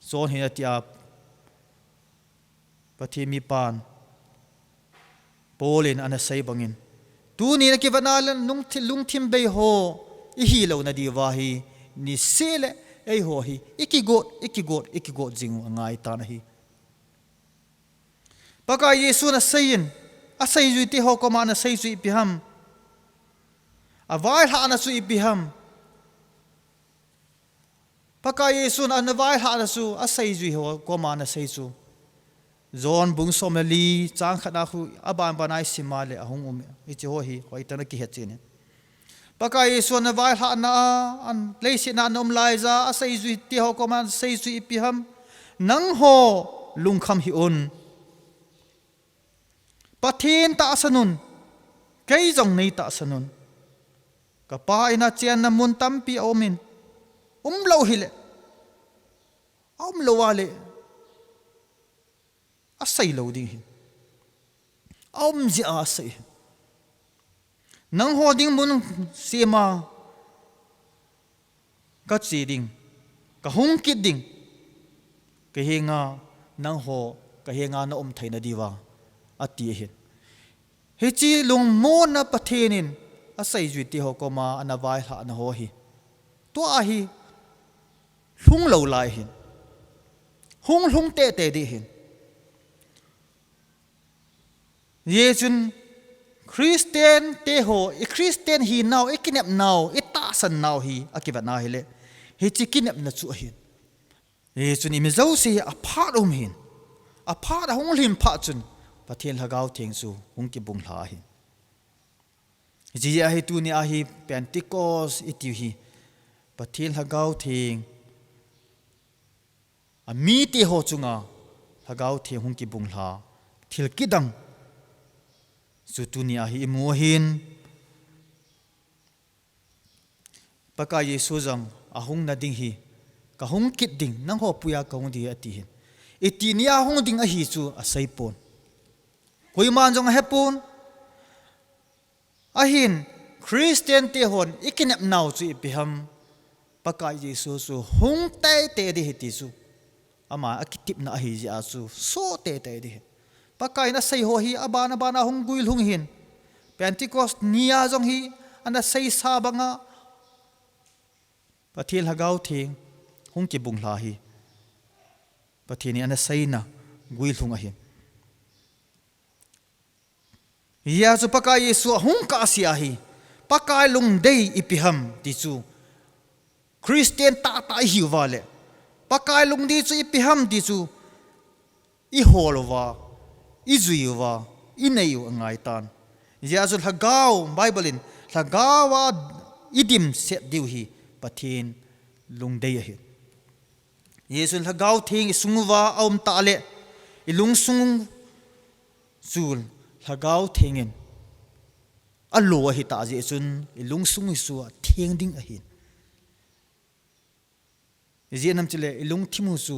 cho hin atia pathimi pan polin an sei bangin tu ni na kivanalan lung thim bay ho I hi lo na di wa hi ni sele ei ho hi ikigot jing ngai ta na hi paka yesu na sayin a sai zui ti ho ko ma na sai zui piham a vai ha na zui piham paka yesu na vai ha na su a sai zui ho ko ma na sai su zon bung somali chang khana khu aban banai simale ahung ichi ho hi hoi ta na ki hechin paka yesu na vai ha na an leisi na nom lai za a sai zui ti ho ko ma sai zui piham nang ho lungkham hi on pathin ta sanun kai jong nei ta sanun ka pa ina chen na mun tampi omin lo hile lo wale asai lo ding hin ji asai nang ho ding mun sema ka chi ding ka hung kit ding ka henga nang ho ka henga na thaina diwa ati hin he chi lung mo na pathenin asai zui ti ho ko ma anawai ha na ho hi to a hi hung lo lai hin hung te di hin yechun Christian te ho I Christian hi now ikinep now ita san now hi akiba na hele he chi kinep na chu hin yechun imi zo se apart hin apart hung lim pha chun pathian hagau theng su hung ki bung hla hi ji ya hi tu ni a hi Pentecost iti hi pathian hagau theng a mi ti ho chunga hagau theng hung ki bung hla thil kidang su tu ni a hi mu hin paka yesu jang a hung na ding hi ka hung kit ding nang ho puya ka hung di ati hin iti ni a hung ding a hi chu a sai pon koi man jong hepun ahin Christian te hon ikinep naw chu ipiham paka yesu su hung te di hiti su ama akitip na hi ji a su so te di paka ina sei ho hi abana hung guil hung hin Pentecost nia jong hi ana sei sa banga pathil hagau thing hung ki bung hla hi pathini ana sei na guil hung a hin ya chu paka yesu hung ka sia hi paka lung dei ipiham ti chu Christian ta hi wale paka lung di chu ipiham ti chu I holwa I zuiwa I nei ngai tan ya chu hagau bible in hagawa idim set diu hi pathin lung dei hi yesu hagau thing sungwa om ta le ilung sung zul hagau thengin alo hi ta je chun ilung sung su theng ding a hin jenam chile ilung thimu su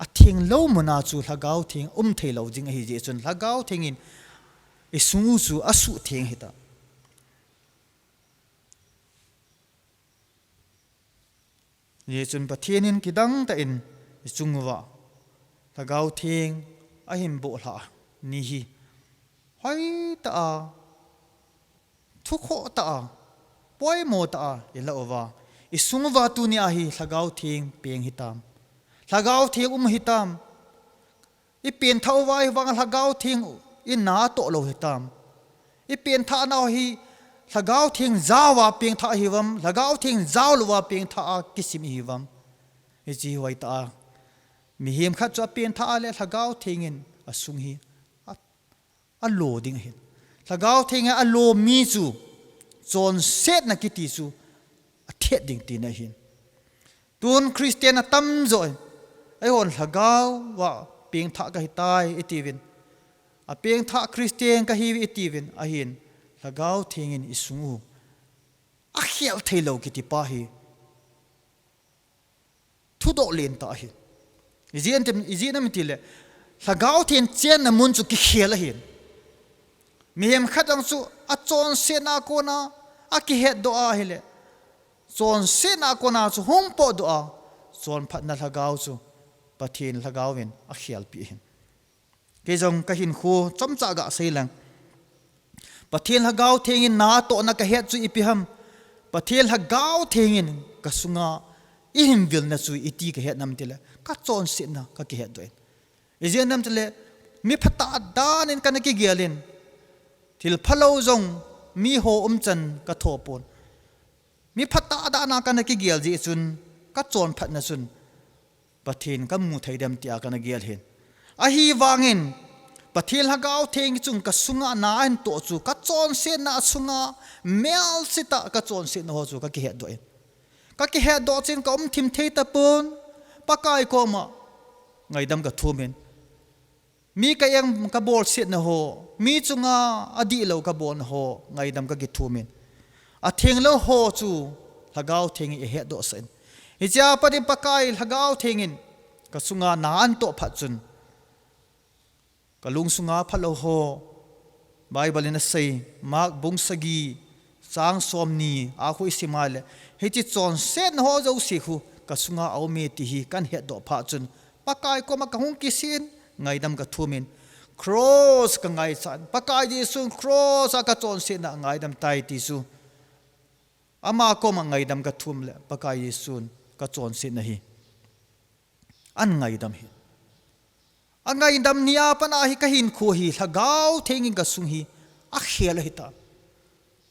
a theng lo mona chu hagau theng thei lo jing a hi je chun hagau thengin isungu su asu theng hi ta ye chun pathienin kidang ta in chungwa hagau theng a him bo hla ni hi hoi ta thukho ta poi mo ta ilawa isungwa tu ni a hi hagau theng peng hitam hagau theng hitam I pen thau wai wang hagau theng in na to lo hitam I pen tha na hi hagau theng zawa peng tha hiwam hagau theng zaw lo wa peng tha kisim hiwam chi hoi ta mi hiam khat cho pen tha le thagau thengin asung hi a lo ding hin thagau thenga a lo mi chu chon set na ki ti chu a thet ding ti na hin tun Christian a tam zoi ai hon thagau wa peng tha ka hi tai itivin a peng tha Christian ka hi itivin a hin thagau thengin isungu a khial thailo ki ti pa hi thu do len ta hi izien am ti le thagau then chen na mun chu ki khial hin mi hem khatang chu a chon se na ko na a ki het do a hele chon se na ko na chu hong po do a chon phat na thagau chu pathin thagau wen a khial pi hin ke jong ka hin khu chom cha ga seilang pathin thagau thengin na to na ka het chu ipiham pathin thagau thengin ka sunga ihim vil na chu iti ka het nam tile ka chon se na ka ki het do izien nam tile mi phata danin kan ki gialin til phalo zong mi ho chan ka thopon mi phata da na kan ki gial ji chun ka chon phat na chun pathin ka mu thaidam tia kan gial hin a hi wangin pathil hagau theng chung ka sunga na an to chu ka chon se na sunga mel sita ka chon se no chu ka ki het do ka ki het do chin ka thim thei ta pun pakai ko ma ngai dam ka thumen mi ka yang ka bol sit na ho mi chunga adi lo ka bon ho ngai dam ka gi thumen a theng lo ho chu hagau theng e het do sen hi cha padi pakai hagau thengin ka sunga na an to phat chun kalung sunga phalo ho bible in a say mark bung sagi sang somni a khoi simale he chi chon sen ho zo si khu ka sunga au me ti hi kan he do pha chun pakai ko ma ka hung ki sin ngai dam ka thumin cross ka ngai chan pakai ji sun cross a ka chon sen na ngai dam tai ti su ama ko ma ngai dam ka thum le pakai ji sun ka chon sen na hi an ngai dam hi angai dam nia pana hi ka hin khu hi thagau thengin ka sung hi a khel hi ta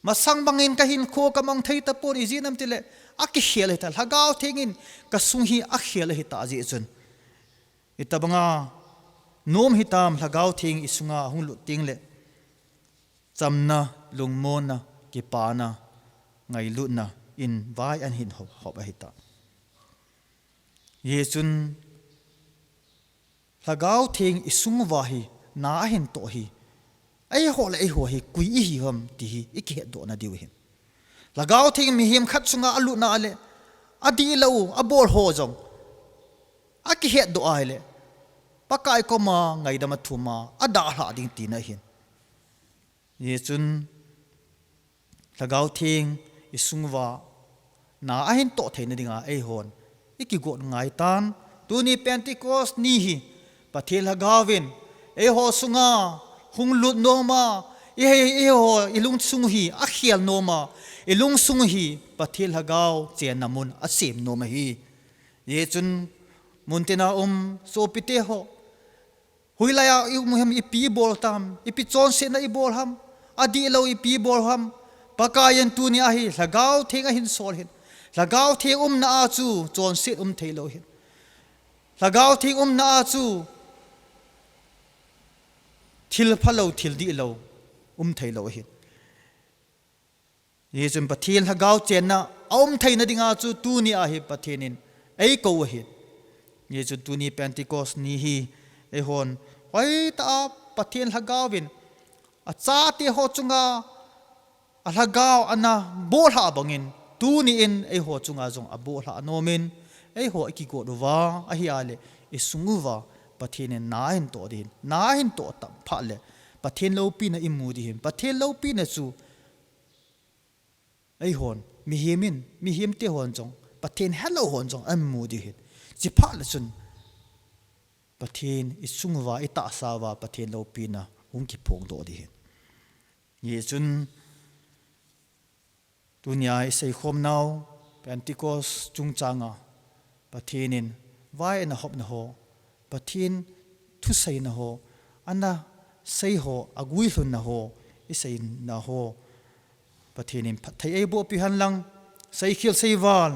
masang bangin ka hin khu ka mang thei ta por izinam tile a ki khel hi ta thagau thengin ka sung hi a khel hi ta ji chun itabanga nom hi tam thagau theng isunga hung lu ting le chamna lungmona ki pana ngai lu na in vai an hin hop hi ta ye chun thagau theng isung wa hi na hin to hi ai ho le ai ho hi kui hi hom ti hi ik he do na diu hin lagau theng mi him khat sunga alu na ale adi lo abol ho jong a ki he do ai le pakai ko ma ngai da ma thuma ada hla ding ti na hin ye chun lagau theng isung wa na a hin to thein dinga ai hon iki go ngai tan tu ni pentecost ni hi pathil hagawin e ho sunga hung lut no ma e ho ilung sung hi a khial no ma ilung sung hi pathil hagaw chen namun asim no ma hi ye chun muntina so pite ho huilaya yu muhem ipi bol tam ipi chon se na i bol ham adi lo ipi bol ham pakayan tu ni a hi hagaw thenga hin sol hin hagaw theng na a chu chon se thailo hin hagaw theng na a chu thil phalo thil di lo thei lo hi ye chun pathil hagaw chen na thei na dinga chu tu ni a hi pathinin ei ko hi ye chu tu ni pentecost ni hi e hon oi ta pathil hagawin a cha ti ho chunga a hagaw ana bol ha bangin tu ni in ei ho chunga jong a bol ha nomin ei ho ki go do wa a hi ale e sungu wa pathin na hin to din na hin to tam pha le pathin lo pi na imu di him pathin lo pi na chu ai hon mi him te hon jong pathin hello hon jong am mu di hit chi pha la chun pathin isungwa ita sawa pathin lo pi na hung ki phong do di hit ye chun dunya sei khom naw pentecost chung changa pathinin vai na hop na ho pathin thu sei na ho ana sei ho agui hlun na ho isei na ho pathinin thai ei bo pi han lang sei khil sei wal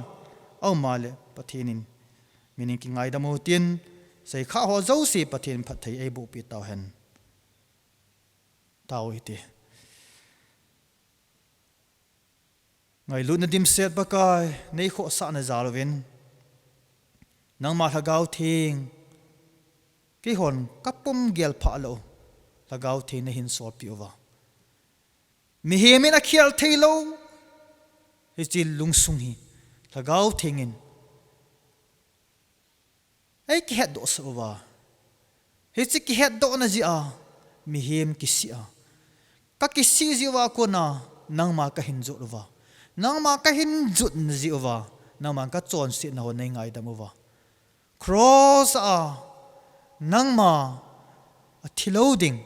au male pathinin meaning ki ngai damo tin sei kha ho zo si pathin phat thei ei bu pi taw hen taw ite ngai lu na dim set bakai nei kho sa na zalwin nang ma thagau thing ki hon kapum gel pha lo thagau the na hin so pi over mi he me na khial thailo hi chil lungsung hi thagau thingin ai ki het do so wa hi chi ki het do na ji a mi hem ki si a ka ki si ji wa ko na nang ma ka hin zo wa nang ma ka hin zut na ji wa nang ma ka chon si na ho nei ngai da mo wa cross a nang ma a thiloading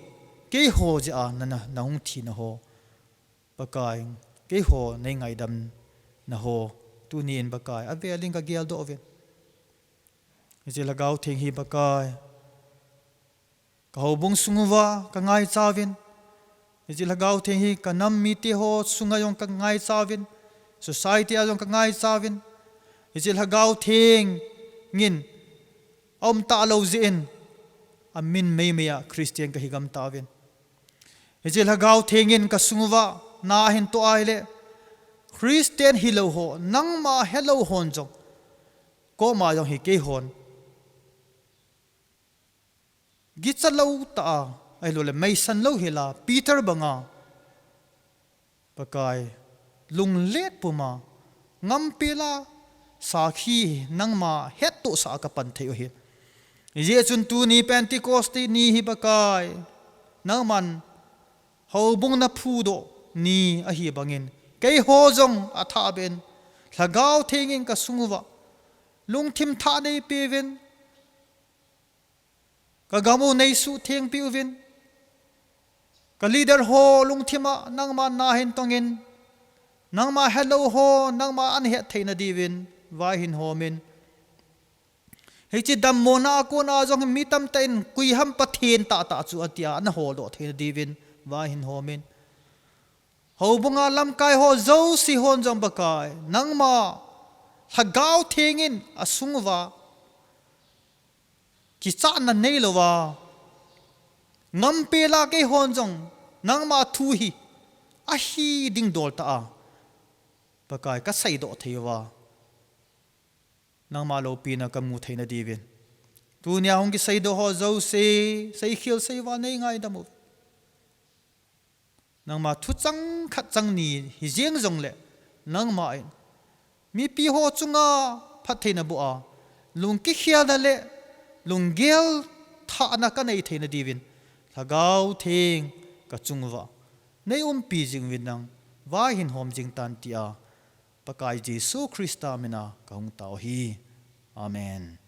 ke ho ji a na naung thi na ho pakai ke ho nei ngai dam na ho tu nin bakai a veling ka gel do ven ji lagau thing hi bakai ka ho bung sunguwa ka ngai chawin ji lagau thing hi ka nam mi ti ho sungayong ka ngai chawin society ajong ka ngai chawin ji lagau thing ngin om ta lo zin amin mei meya christian ka higam tawin ji lagau thingin ka sunguwa na hin to aile Christian hilo ho nang ma hello hon jong ko ma jong hi ke hon gitsalo ta ai lo le mai san lo hila Peter banga pakai lung let puma ngam pela sakhi nang ma het to sa ka pan theu hi je chun tu ni Pentecost ni hi pakai nang man ho bung na phu do ni a hi bangin cái hồ zong à thà bên là gạo thengin cả sung va lung thim thà đây pe ven cả gamu nei su theng pi ven cả leader ho lung thima nang ma na hin tongin nang ma hello ho nang ma an het theina di ven vai hin ho min hei chi dam mo na ko na zong mi tam ten kui ham pathen ta ta chu atia an ho lo theina di ven vai hin ho min ho bunga lam kai ho zo si hon jong bakai nang ma hagau thengin asungwa ki cha na nei lowa ngam pe la ke hon jong nang ma thu hi a hi ding dol ta a bakai ka sai do theiwa nang ma lo pi na ka mu theina divin tu nya hong ki sai do ho zo se sai khil sai wa nei ngai da mu nang ma thu chang khat chang ni hi jeng jong le nang ma mi pi ho chunga phatheina bu a lung ki khia da le lung gel tha na ka nei theina divin thagau theng ka chungwa nei pi jing win nang wa hin hom jing tan tia pakai Jesu Christa mena ka hung tau hi amen.